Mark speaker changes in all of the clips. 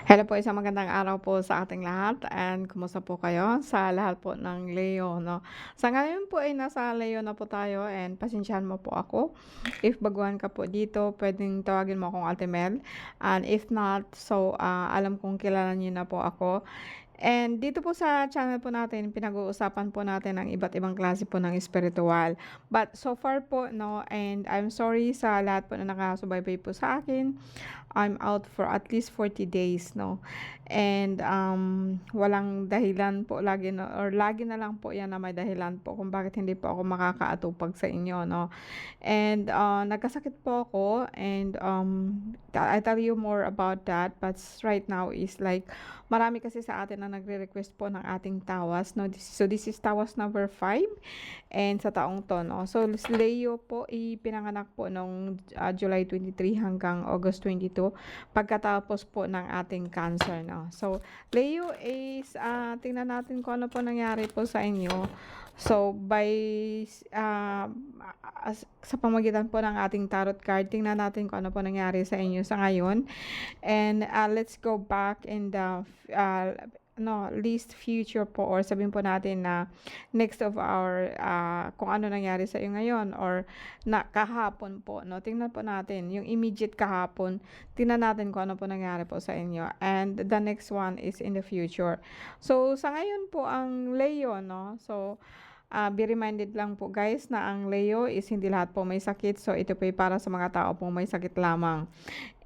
Speaker 1: Hello po, isang magandang araw po sa ating lahat and kumusta po kayo sa lahat po ng Leo, no? Sa ngayon po ay nasa Leo na po tayo and pasensyahan mo po ako. If baguhan ka po dito, pwedeng tawagin mo akong Ate Mel. And if not, so alam kong kilala niyo na po ako. And dito po sa channel po natin, pinag-uusapan po natin ang iba't ibang klase po ng espiritual. But so far po, no, and I'm sorry sa lahat po na nakasubaybay po sa akin. I'm out for at least 40 days, no? And walang dahilan po lagi na, or lagi na lang po yan na may dahilan po kung bakit hindi po ako makakaatupag sa inyo, no? And nagkasakit po ako and I tell you more about that, but right now is like marami kasi sa atin na nagre-request po ng ating tawas, no? So this is tawas number 5 and sa taong to, no? So Leo po ipinanganak po nung July 23 hanggang August 22 pagkatapos po ng ating cancer, no? So Leo is tingnan natin kung ano po nangyari po sa inyo. So by sa pamamagitan po ng ating tarot card, tingnan natin kung ano po nangyari sa inyo sa ngayon. And let's go back in the least future po, or sabihin po natin na next of our kung ano nangyari sa iyo ngayon or na kahapon po, no? Tingnan po natin yung immediate kahapon, tingnan natin kung ano po nangyari po sa inyo, and the next one is in the future. So sa ngayon po ang Leo, no? So be reminded lang po guys na ang Leo is hindi lahat po may sakit, so ito po ay para sa mga tao po may sakit lamang.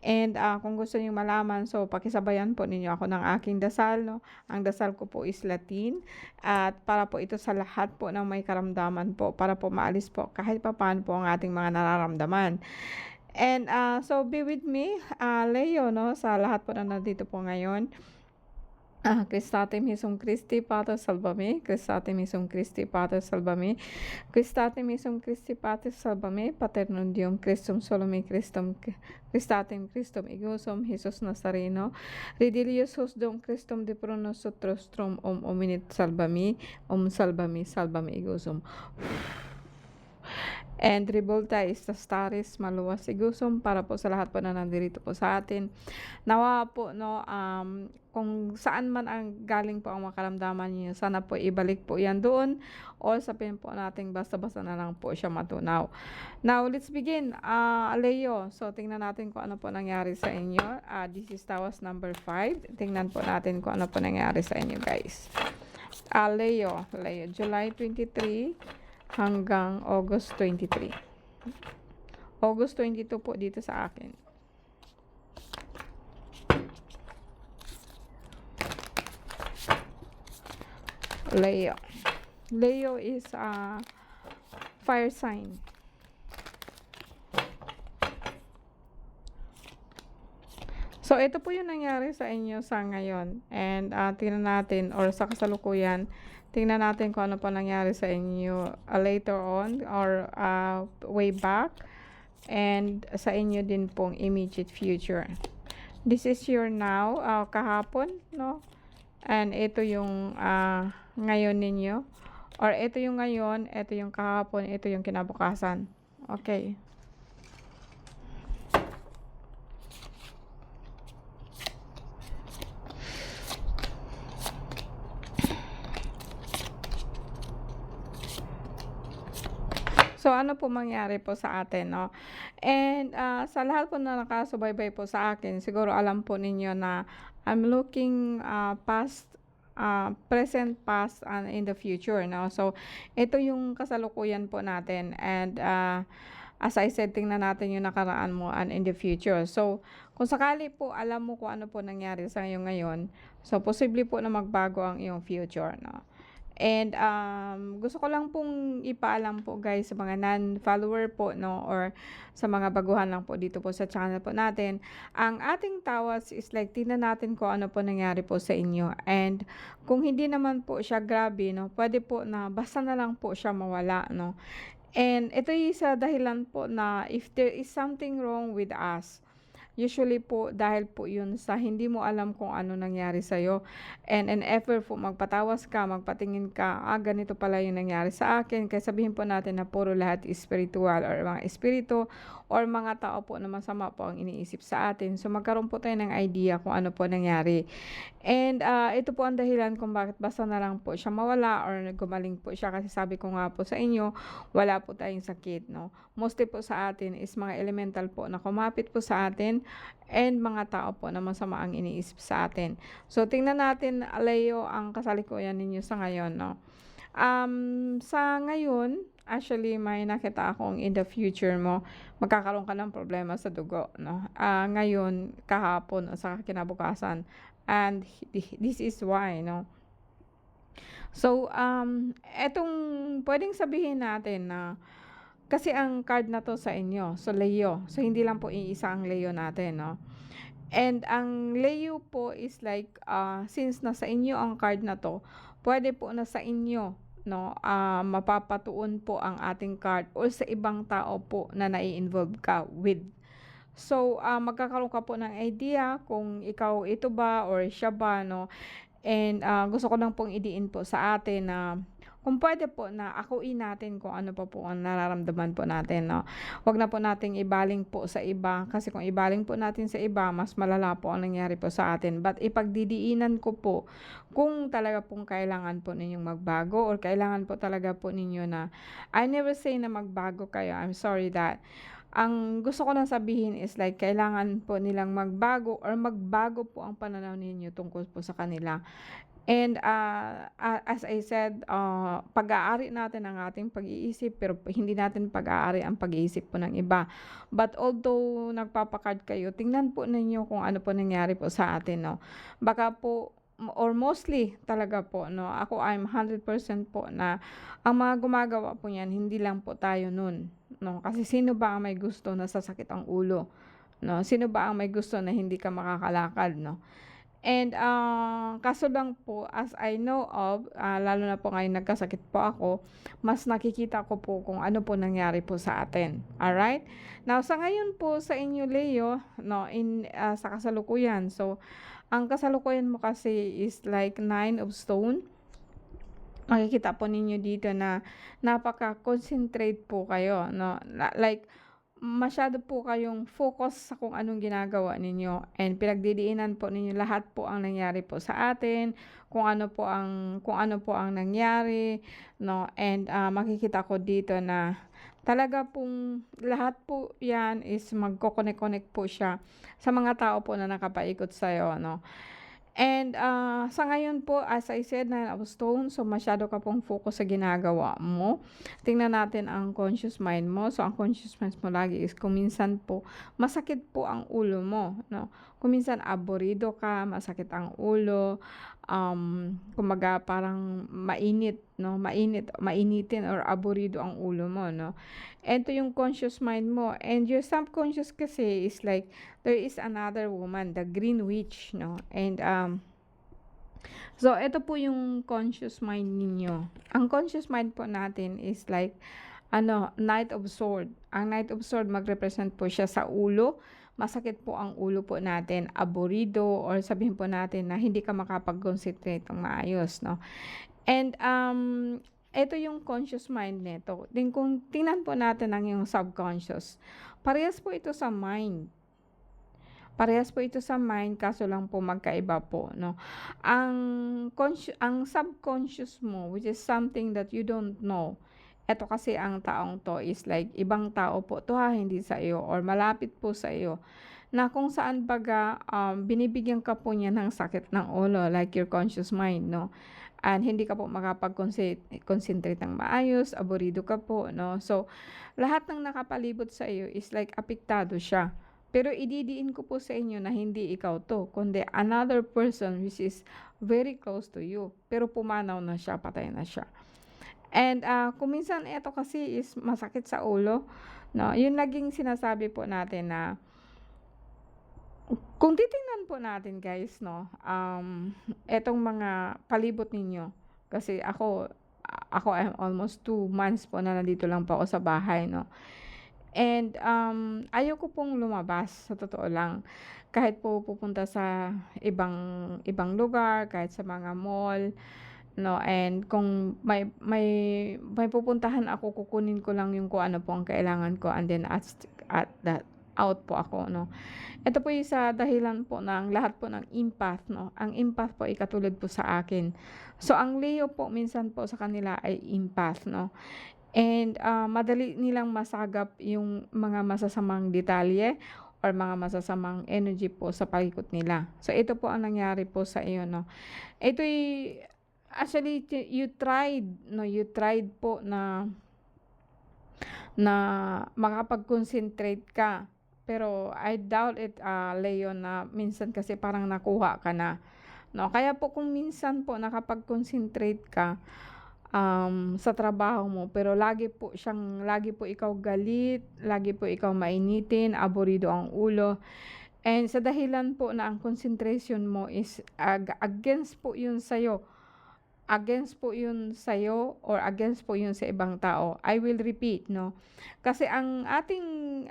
Speaker 1: And kung gusto niyo malaman, so pakisabayan po ninyo ako ng aking dasal, no? Ang dasal ko po is Latin at para po ito sa lahat po ng may karamdaman po, para po maalis po kahit papaano po ang ating mga nararamdaman. And so be with me, Leo, no? Sa lahat po na nandito po ngayon. Cristatem Jesum Christi Pater Salvame, Cristatem Jesum Christi Pater Salvame, Cristatem Jesum Christi Pater Salvame, Paternum Deum Christum Solome Christum, Cristatem Christum Igosum Jesus Nazareno, Redilius Dom Christum de pro nosotros trum hominid salvame, salvame, salvame Igosum. And revolta estas taris maluwas igusum para po sa lahat po na nandito po sa atin. Nawa po, no, kung saan man ang galing po ang makaramdaman niyo, sana po ibalik po yan doon o sabihin po natin basta-basta na lang po siya matunaw. Now, let's begin. Leo, so tingnan natin kung ano po nangyari sa inyo. This is tawas number 5. Tingnan po natin kung ano po nangyari sa inyo, guys. Leo, July 23 hanggang August 23. August 22 po dito sa akin. Leo. Leo is fire sign. So, ito po yung nangyari sa inyo sa ngayon. And tingnan natin, or sa kasalukuyan, tingnan natin kung ano pa nangyari sa inyo later on or way back, and sa inyo din pong immediate future. This is your now, kahapon, no? And ito yung ngayon ninyo, or ito yung ngayon, ito yung kahapon, ito yung kinabukasan. Okay. So, ano po mangyari po sa atin, no? And sa lahat po na nakasubaybay po sa akin, siguro alam po ninyo na I'm looking past, present, past, and in the future, no? So, ito yung kasalukuyan po natin. And as I said, tingnan natin yung nakaraan mo and in the future. So, kung sakali po alam mo kung ano po nangyari sa iyo ngayon, so posible po na magbago ang iyong future, no? And gusto ko lang pong ipaalam po guys sa mga non-follower po, no, or sa mga baguhan lang po dito po sa channel po natin. Ang ating tawas is like tingnan natin kung ano po nangyari po sa inyo. And kung hindi naman po siya grabe, no, pwede po na basta na lang po siya mawala, no. And ito yung isa dahilan po na if there is something wrong with us, usually po dahil po yun sa hindi mo alam kung ano nangyari sa'yo. And an effort po magpatawas ka, magpatingin ka, ganito pala yung nangyari sa akin. Kaya sabihin po natin na puro lahat spiritual or mga espiritu or mga tao po na masama po ang iniisip sa atin. So, magkaroon po tayo ng idea kung ano po nangyari. And ito po ang dahilan kung bakit basta na lang po siya mawala or gumaling po siya kasi sabi ko nga po sa inyo, wala po tayong sakit, no? Mostly po sa atin is mga elemental po na kumapit po sa atin and mga tao po na masama ang iniisip sa atin. So, tingnan natin, Leo, ang kasalikuyan ninyo sa ngayon, no? Sa ngayon, actually, may nakita akong in the future mo, magkakaroon ka ng problema sa dugo, no? Ngayon, kahapon, o sa kinabukasan. And this is why, no? So, etong pwedeng sabihin natin na kasi ang card na to sa inyo, so Leo. So, hindi lang po iisa ang Leo natin, no? And ang Leo po is like, since nasa inyo ang card na to, pwede po na sa inyo, no, mapapatuon po ang ating card or sa ibang tao po na nai-involve ka with. So, magkakaroon ka po ng idea kung ikaw ito ba or siya ba, no? And gusto ko lang pong idiin po sa atin na kung pwede po na akuin natin kung ano pa po ang nararamdaman po natin, no? Wag na po nating ibaling po sa iba kasi kung ibaling po natin sa iba, mas malala po ang nangyari po sa atin. But ipagdidiinan ko po kung talaga pong kailangan po ninyong magbago or kailangan po talaga po ninyo na I never say na magbago kayo. I'm sorry that ang gusto ko lang sabihin is like kailangan po nilang magbago or magbago po ang pananaw ninyo tungkol po sa kanila. And as I said, pag-aari natin ang ating pag-iisip pero hindi natin pag-aari ang pag-iisip po ng iba. But although nagpapakard kayo, tingnan po ninyo kung ano po nangyari po sa atin, no? Baka po or mostly talaga po, no? Ako I'm 100% po na ang mga gumagawa po niyan hindi lang po tayo nun, no? Kasi sino ba ang may gusto na sasakit ang ulo, no? Sino ba ang may gusto na hindi ka makakalakad, no? And kaso lang po as I know of, lalo na po ngayon nagkasakit po ako, mas nakikita ko po kung ano po nangyari po sa atin. Alright? Now, sa ngayon po sa inyo, Leo, no, sa kasalukuyan. So, ang kasalukuyan mo kasi is like 9 of stone. Makikita po ninyo dito na napaka-concentrate po kayo, no? Like, masyado po kayong focus sa kung anong ginagawa ninyo and pinagdidiinan po ninyo lahat po ang nangyari po sa atin, kung ano po ang nangyari, no? And makikita ko dito na talaga pong lahat po 'yan is magko-connect po siya sa mga tao po na nakapaikot sa iyo, no? And sa ngayon po, as I said, 9 of Stones, so masyado ka pong focus sa ginagawa mo. Tingnan natin ang conscious mind mo. So, ang conscious mind mo lagi is kung minsan po, masakit po ang ulo mo, no? Kung minsan aborido ka, masakit ang ulo, kumaga parang mainit, no? Mainitin or aborido ang ulo mo, no? Ito yung conscious mind mo. And your subconscious kasi is like, there is another woman, the Green Witch, no? And, so, ito po yung conscious mind ninyo. Ang conscious mind po natin is like, Knight of Sword. Ang Knight of Sword, mag-represent po siya sa ulo. Masakit po ang ulo po natin, aborido, or sabihin po natin na hindi ka makapag-concentrate ng maayos, no? And, ito yung conscious mind nito. Then kung tingnan po natin ang yung subconscious, parehas po ito sa mind. Parehas po ito sa mind, kaso lang po magkaiba po, no? Ang subconscious mo, which is something that you don't know, eto kasi ang taong to is like, ibang tao po to ha, hindi sa iyo, or malapit po sa iyo, na kung saan baga, binibigyan ka po niya ng sakit ng ulo, like your conscious mind, no? And hindi ka po makapag-concentrate ng maayos, aborido ka po, no? So, lahat ng nakapalibot sa iyo is like apektado siya. Pero ididiin ko po sa inyo na hindi ikaw to, kundi another person which is very close to you. Pero pumanaw na siya, patay na siya. And kung minsan ito kasi is masakit sa ulo, no? Yun laging sinasabi po natin na kung titingnan po natin guys, no, etong mga palibot ninyo, kasi ako I'm almost 2 months po na nandito lang po ako sa bahay, no. And ayoko pong lumabas, sa totoo lang. Kahit po pupunta sa ibang lugar, kahit sa mga mall, no, and kung may pupuntahan ako, kukunin ko lang yung kung ano po ang kailangan ko, and then at that out po ako, no. Ito po yung sa dahilan po ng lahat po ng empath, no. Ang empath po ay katulad po sa akin. So ang Leo po minsan po sa kanila ay empath, no. And madali nilang masagap yung mga masasamang detalye or mga masasamang energy po sa palikot nila. So ito po ang nangyari po sa iyo, no. Ito'y actually you tried po na makapag-concentrate ka. Pero I doubt it, Leo, na minsan kasi parang nakuha ka na, no? Kaya po kung minsan po nakapag-concentrate ka sa trabaho mo, pero lagi po ikaw galit, lagi po ikaw mainitin, aburido ang ulo. And sa dahilan po na ang concentration mo is against po yun sa'yo or against po yun sa ibang tao. I will repeat, no? Kasi ang ating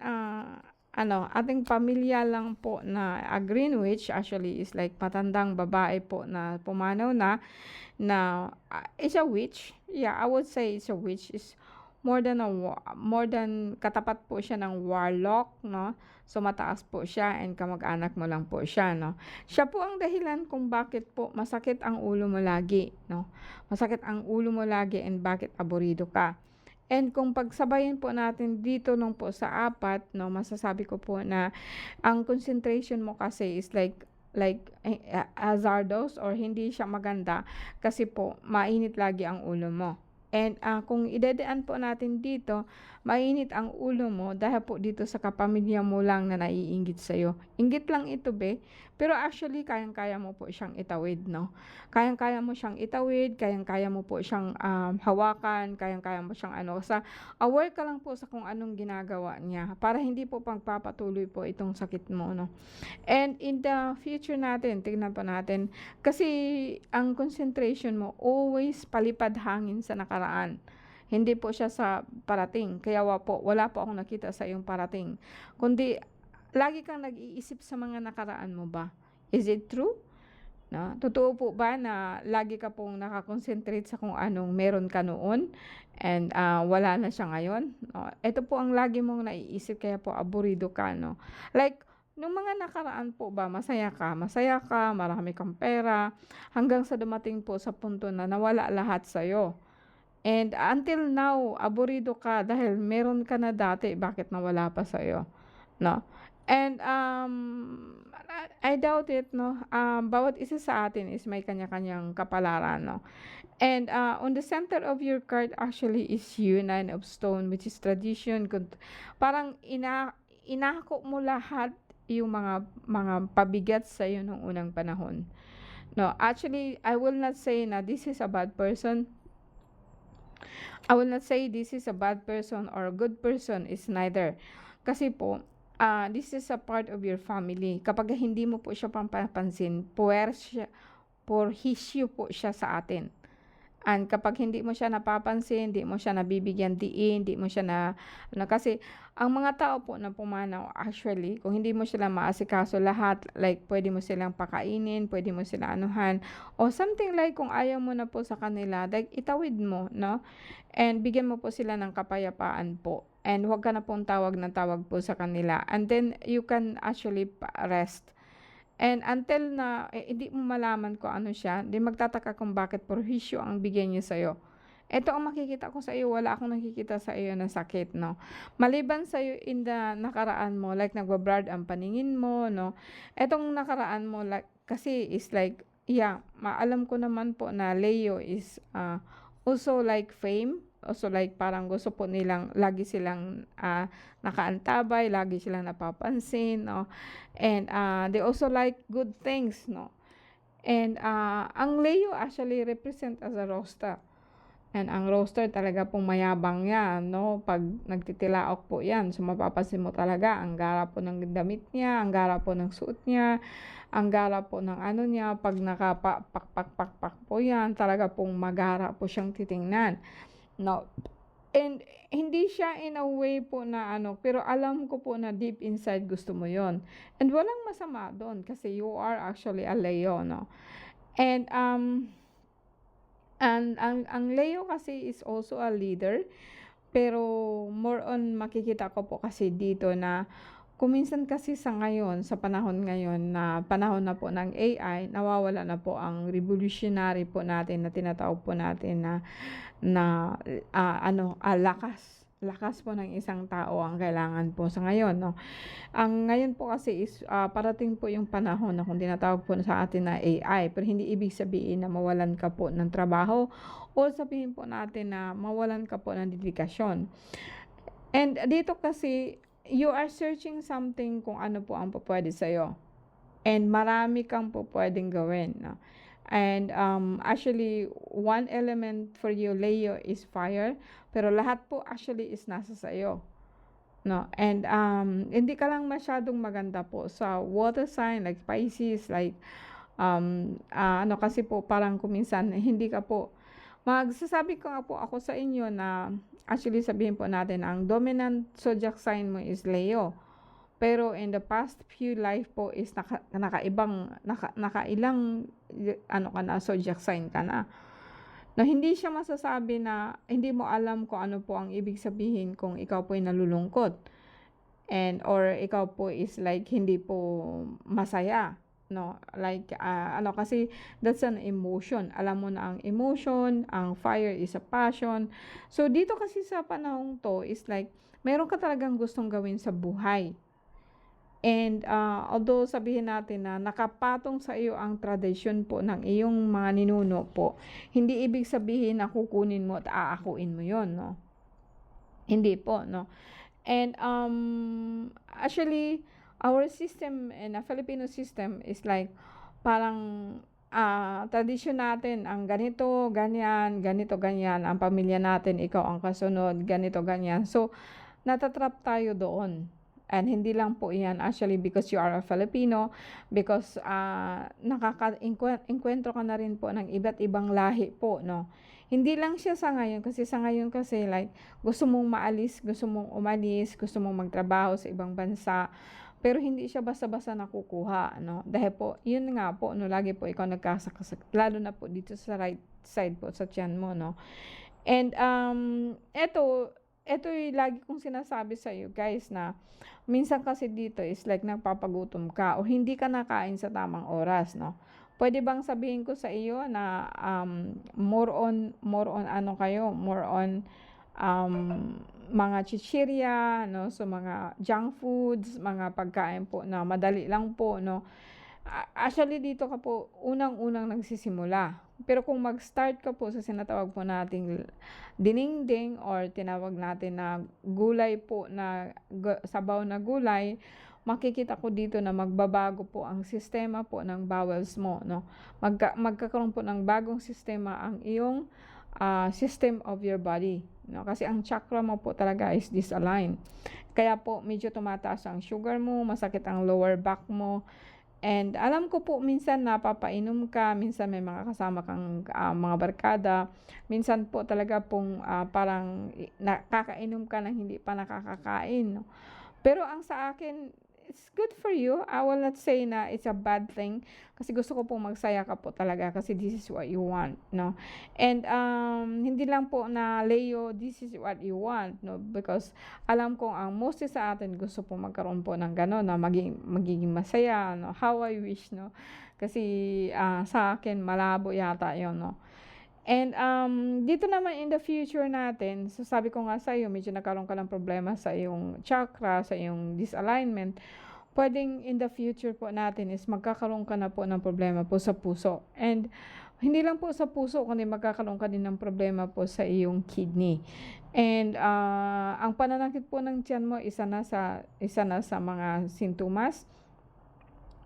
Speaker 1: pamilya lang po na Greenwich actually is like matandang babae po na pumanaw na is a witch. Yeah, I would say it's a witch. Is more than katapat po siya ng warlock, no? So mataas po siya and kamag-anak mo lang po siya, no? Siya po ang dahilan kung bakit po masakit ang ulo mo lagi, no? Masakit ang ulo mo lagi and bakit aburido ka. And kung pagsabayin po natin dito nung po sa apat, no, masasabi ko po na ang concentration mo kasi is hazardous or hindi siya maganda kasi po mainit lagi ang ulo mo. And kung idedaan po natin dito, mainit ang ulo mo dahil po dito sa kapamilya mo lang na naiinggit sa'yo. Inggit lang ito, be. Pero actually, kayang-kaya mo po siyang itawid, no? Kayang-kaya mo siyang itawid, kayang-kaya mo po siyang hawakan, kayang-kaya mo siyang aware ka lang po sa kung anong ginagawa niya para hindi po pagpapatuloy po itong sakit mo, no? And in the future natin, tignan pa natin, kasi ang concentration mo always palipad hangin sa nakaraan. Hindi po siya sa parating. Kaya wala po akong nakita sa iyong parating. Kundi, lagi kang nag-iisip sa mga nakaraan mo ba? Is it true? No? Totoo po ba na lagi ka pong nakakonsentrate sa kung anong meron ka noon and wala na siya ngayon? No? Ito po ang lagi mong naiisip kaya po aburido ka, no? Like, nung mga nakaraan po ba, masaya ka, marami kang pera, hanggang sa dumating po sa punto na nawala lahat sa'yo. And until now, aburido ka dahil meron ka na dati, bakit nawala pa sa'yo, no? And I doubt it, no? Bawat isa sa atin is may kanya-kanyang kapalaran, no? And on the center of your card actually is you, Nine of Stone, which is tradition. Parang inako mo lahat yung mga pabigat sa iyo nung unang panahon. No, actually, I will not say na this is a bad person. I will not say this is a bad person or a good person, is neither. Kasi po, this is a part of your family. Kapag hindi mo po siya pampapansin, porhisyo po siya sa atin. And kapag hindi mo siya napapansin, hindi mo siya nabibigyan diin, hindi mo siya kasi ang mga tao po na pumanaw actually, kung hindi mo sila maasikaso lahat, like pwede mo silang pakainin, pwede mo sila anuhan, o something like kung ayaw mo na po sa kanila, like itawid mo, no? And bigyan mo po sila ng kapayapaan po. And huwag ka na pong tawag na tawag po sa kanila. And then you can actually rest. And until na hindi mo malaman kung ano siya, di magtataka kung bakit perhisyo ang bigyan niya sa'yo. Ito ang makikita ko sa iyo, wala akong nakikita sa iyo na sakit, no? Maliban sa iyo in the nakaraan mo, like nagbabrad ang paningin mo, no? Etong nakaraan mo, like, kasi is like, yeah, maalam ko naman po na Leo is also like fame, also like parang gusto po nilang, lagi silang nakaantabay, lagi silang napapansin, no? And they also like good things, no? And ang Leo actually represent as a roster. And ang roster talaga pong mayabang yan, no? Pag nagtitilaok po yan, so mapapansin mo talaga, ang gara po ng damit niya, ang gara po ng suot niya, ang gara po ng ano niya, pag nakapak po yan, talaga pong magara po siyang titingnan. No? And hindi siya in a way po na pero alam ko po na deep inside gusto mo yon. And walang masama doon kasi you are actually a Leo, no? And And ang Leo kasi is also a leader, pero more on makikita ko po kasi dito na kuminsan kasi sa ngayon, sa panahon ngayon na panahon na po ng AI, nawawala na po ang revolutionary po natin na tinatawag po natin na lakas. Lakas po ng isang tao ang kailangan po sa ngayon, no? Ang ngayon po kasi is parating po yung panahon na kung tinatawag po sa atin na AI, pero hindi ibig sabihin na mawalan ka po ng trabaho o sabihin po natin na mawalan ka po ng dedikasyon. And dito kasi, you are searching something kung ano po ang pupwede sa'yo. And marami kang po pwedeng gawin, no? And actually, one element for you, Leo, is fire. Pero lahat po actually is nasa sa'yo. No? And hindi ka lang masyadong maganda po sa water sign, like Pisces, like, kasi po parang kuminsan, hindi ka po, magsasabi ko nga po ako sa inyo na, actually sabihin po natin, ang dominant zodiac sign mo is Leo. Pero in the past few life po is nakailang ka na, zodiac sign ka na. No, hindi siya masasabi na hindi mo alam kung ano po ang ibig sabihin kung ikaw po ay nalulungkot. And or ikaw po is like hindi po masaya. No, like kasi that's an emotion. Alam mo na ang emotion, ang fire is a passion. So dito kasi sa panahong to is like meron ka talagang gustong gawin sa buhay. And although sabihin natin na nakapatong sa iyo ang tradisyon po ng iyong mga ninuno po, hindi ibig sabihin na kukunin mo at aakuin mo yon, no? Hindi po, no? And actually, our system and a Filipino system is like parang tradisyon natin ang ganito, ganyan, ganito, ganyan, ang pamilya natin, ikaw ang kasunod, ganito, ganyan. So, natatrap tayo doon. And hindi lang po yan actually because you are a Filipino, because nakaka-enkwentro ka na rin po ng iba't ibang lahi po, no? Hindi lang siya sa ngayon, kasi sa ngayon kasi like gusto mong maalis, gusto mong umalis, gusto mong magtrabaho sa ibang bansa, pero hindi siya basta-basta nakukuha, no? Dahil po, yun nga po, no, lagi po ikaw nagkasakasakit, lalo na po dito sa right side po, sa tiyan mo, no? And ito yung lagi kong sinasabi sa iyo guys, na minsan kasi dito is like nagpapagutom ka o hindi ka nakain sa tamang oras, no? Pwede bang sabihin ko sa iyo na more on more on mga chichirya, no? So mga junk foods, mga pagkain po na madali lang po, no? Actually dito ka po unang-unang nagsisimula. Pero kung mag-start ka po sa sinatawag po nating dinengdeng or tinawag natin na gulay po na sabaw na gulay, makikita ko dito na magbabago po ang sistema po ng bowels mo, no? Magkakaroon po ng bagong sistema ang iyong system of your body, no? Kasi ang chakra mo po talaga is disaligned. Kaya po medyo tumataas ang sugar mo, masakit ang lower back mo. And alam ko po minsan napapainom ka, minsan may mga kasama kang mga barkada, minsan po talaga pong parang nakakainom ka ng hindi pa nakakakain, no? Pero ang sa akin, it's good for you. I will not say na it's a bad thing, kasi gusto ko pong magsaya ka po talaga, kasi this is what you want, no? And hindi lang po na Leo, this is what you want, no? Because alam kong ang most sa atin gusto po magkaroon po ng gano'n na magiging masaya, no? How I wish, no? Kasi sa akin malabo yata 'yon, no? And dito naman in the future natin, so sabi ko nga sa iyo, medyo nagkaroon ka ng problema sa iyong chakra, sa iyong disalignment. Pwedeng in the future po natin is magkakaroon ka na po ng problema po sa puso. And hindi lang po sa puso, kundi magkakaroon ka din ng problema po sa iyong kidney. And ang pananakit po ng tiyan mo, isa na sa mga sintomas.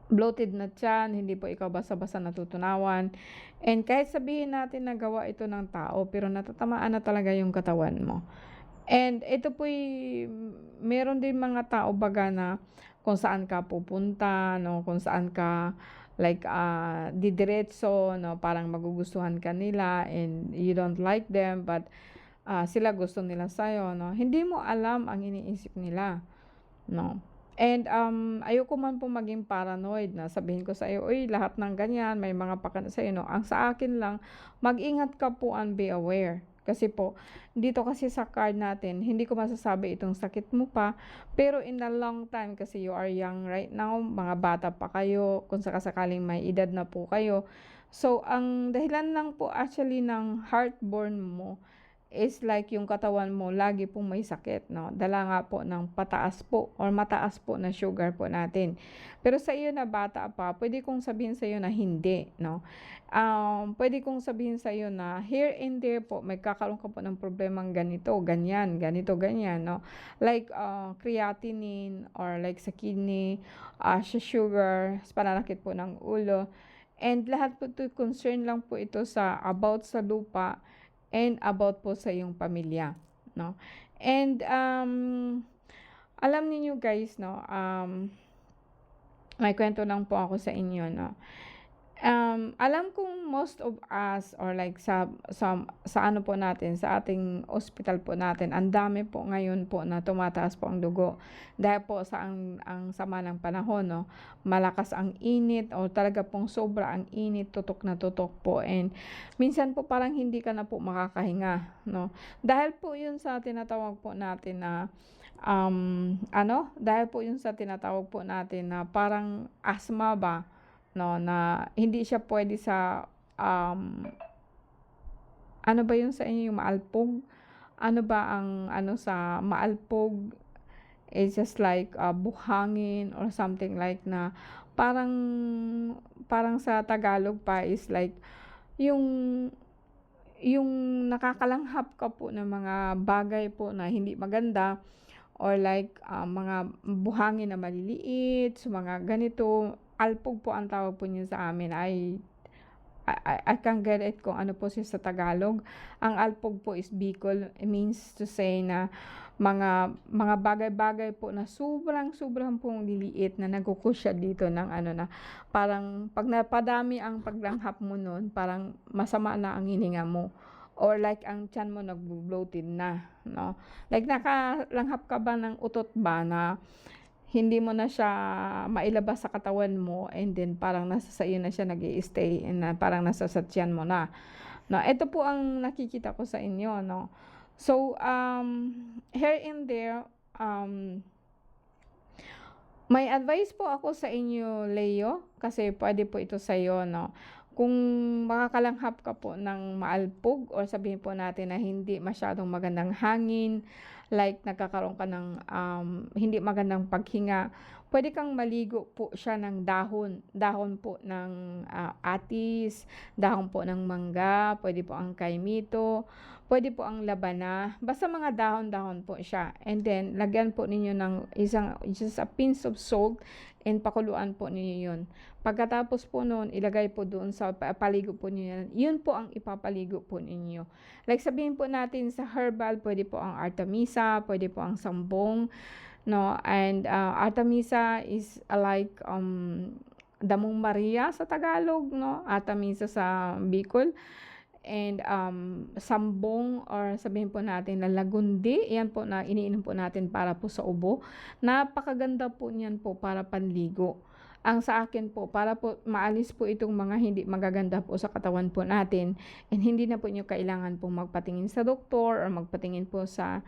Speaker 1: Bloated na tiyan, hindi po ikaw basta-basta natutunawan. And kahit sabihin natin na gawa ito ng tao, pero natatamaan na talaga yung katawan mo. And ito po'y meron din mga tao baga na kung saan ka pupunta, no, kung saan ka like didiretso, no, parang magugustuhan ka nila and you don't like them, but sila gusto nila sa'yo, no. Hindi mo alam ang iniisip nila, no. And, ayoko man po maging paranoid na sabihin ko sa'yo, "Uy, lahat ng ganyan may mga pakana sa'yo," 'no. Ang sa akin lang, mag-ingat ka po and be aware. Kasi po, dito kasi sa card natin, hindi ko masasabi itong sakit mo pa, pero in the long time kasi you are young right now, mga bata pa kayo, kung sakasakaling may edad na po kayo. So, ang dahilan lang po actually ng heartburn mo is like yung katawan mo lagi pong may sakit, 'no? Dala nga po ng pataas po or mataas po na sugar po natin. Pero sa iyo na bata pa, pwede kong sabihin sa iyo na hindi, 'no? Puwede kong sabihin sa iyo na here and there po magkakaroon ka po ng problemang ganito, ganyan, ganito, ganyan, 'no? Like, creatinine or like sa kidney, sa sugar, sa pananakit po ng ulo, and lahat po 'to concern lang po ito sa about sa lupa and about po sa iyong pamilya, 'no? And, alam niyo guys, 'no, may kwento lang po ako sa inyo, 'no. Alam kong most of us or like sa ano po natin, sa ating ospital po natin, ang dami po ngayon po na tumataas po ang dugo. Dahil po sa ang sama ng panahon, 'no, malakas ang init o talaga pong sobra ang init, tutok na tutok po, and minsan po parang hindi ka na po makakahinga, 'no. Dahil po 'yun sa tinatawag po natin na, dahil po 'yun sa tinatawag po natin na parang asthma ba, 'no, na hindi siya puwede sa, ano ba 'yun sa inyo, yung maalpog? Ano ba ang ano sa maalpog is just like, buhangin or something like na parang parang sa Tagalog pa is like yung yung nakakalanghap ka po ng mga bagay po na hindi maganda or like, mga buhangin na maliliit, so mga ganito, alpog po ang tawag po niya sa amin. I can't get it kung ano po siya sa Tagalog. Ang alpog po is Bicol, it means to say na mga bagay-bagay po na sobrang-sobrang pong liliit na nagkukusya dito ng ano na parang 'pag napadami ang paglanghap mo nun, parang masama na ang hininga mo or like ang tiyan mo nagbo-bloated na, 'no. Like nakalanghap ka ba ng utot ba na hindi mo na siya mailabas sa katawan mo, and then parang nasa sa'yo na siya nag-i-stay and na parang nasa sa tiyan mo na, 'no. Ito po ang nakikita ko sa inyo, 'no. So, here and there, may advice po ako sa inyo, Leo, kasi puwede po ito sa'yo, 'no. Kung makakalanghap ka po ng maalpog or sabihin po natin na hindi masyadong magandang hangin, like nagkakaroon ka ng, hindi magandang paghinga, puwede kang maligo po siya ng dahon, dahon po ng, atis, dahon po ng mangga, puwede po ang kaimito, puwede po ang labana, basta mga dahon-dahon po siya, and then lagyan po ninyo ng just a pinch of salt and pakuluan po ninyo 'yun. Pagkatapos po no'n, ilagay po doon sa paligo po niyo 'yan, 'yun po ang ipapaligo po ninyo. Like sabihin po natin sa herbal, puwede po ang Artemisa, puwede po ang Sambong, 'no, and, Artemisa is, like, damong Maria sa Tagalog, 'no, Artemisa sa Bicol. And, sambong or sabihin po natin na lagundi, 'yan po na iniinom po natin para po sa ubo. Napakaganda po niyan po para panligo. Ang sa akin po, para po maalis po itong mga hindi magaganda po sa katawan po natin, and hindi na po niyo kailangan pong magpatingin sa doktor or magpatingin po sa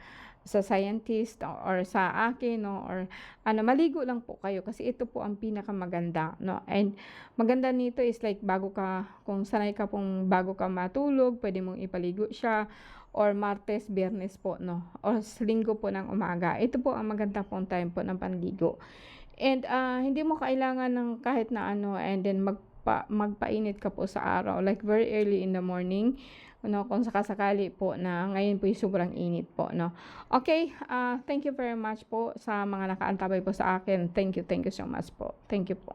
Speaker 1: scientist or sa akin, 'no, or ano, maligo lang po kayo kasi ito po ang pinakamaganda, 'no. And maganda nito is like kung sanay ka pong bago ka matulog, puwede mong ipaligo siya, or Martes, Biyernes po, 'no, or Linggo po ng umaga. Ito po ang maganda pong time po ng panligo. And, hindi mo kailangan ng kahit na ano, and then magpainit ka po sa araw, like very early in the morning, ano, kung sakasakali po na ngayon po yung sobrang init po, 'no. Okay, thank you very much po sa mga nakaantabay po sa akin. Thank you so much po. Thank you po.